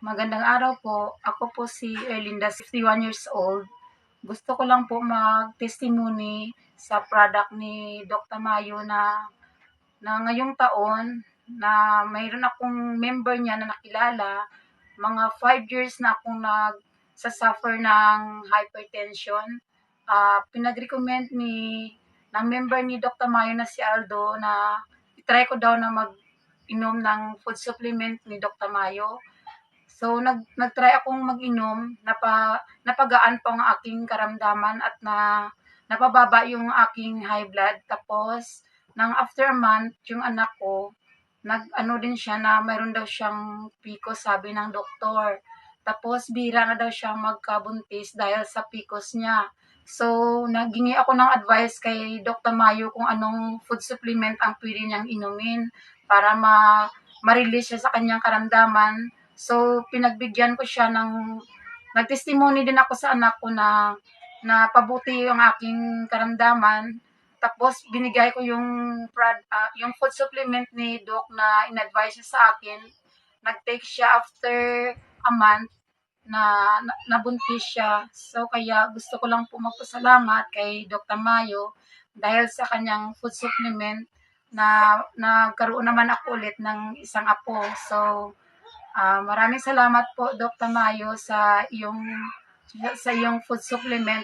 Magandang araw po. Ako po si Erlinda, 61 years old. Gusto ko lang po mag-testimony sa product ni Doc Tamayo na ngayong taon na mayroon akong member niya na nakilala. Mga 5 years na akong nagsasuffer ng hypertension. Pinag-recommend ng member ni Doc Tamayo na si Aldo na itry ko daw na mag-inom ng food supplement ni Doc Tamayo. So, nag-try akong mag-inom, napagaan po ang aking karamdaman at napababa yung aking high blood. Tapos, nang after a month, yung anak ko, nag-ano din siya na mayroon daw siyang PCOS, sabi ng doktor. Tapos, bira na daw siyang magkabuntis dahil sa PCOS niya. So, naghingi ako ng advice kay Dr. Mayo kung anong food supplement ang pwede niyang inumin para ma-release siya sa kanyang karamdaman. So, pinagbigyan ko siya nag-testimony din ako sa anak ko na pabuti yung aking karamdaman. Tapos, binigay ko yung food supplement ni Doc na in-advise siya sa akin. Nag-take siya after a month na nabuntis siya. So, kaya gusto ko lang po magpasalamat kay Doc Tamayo dahil sa kanyang food supplement na nagkaroon naman ako ulit ng isang apo. So, maraming salamat po, Doc Tamayo, sa iyong food supplement.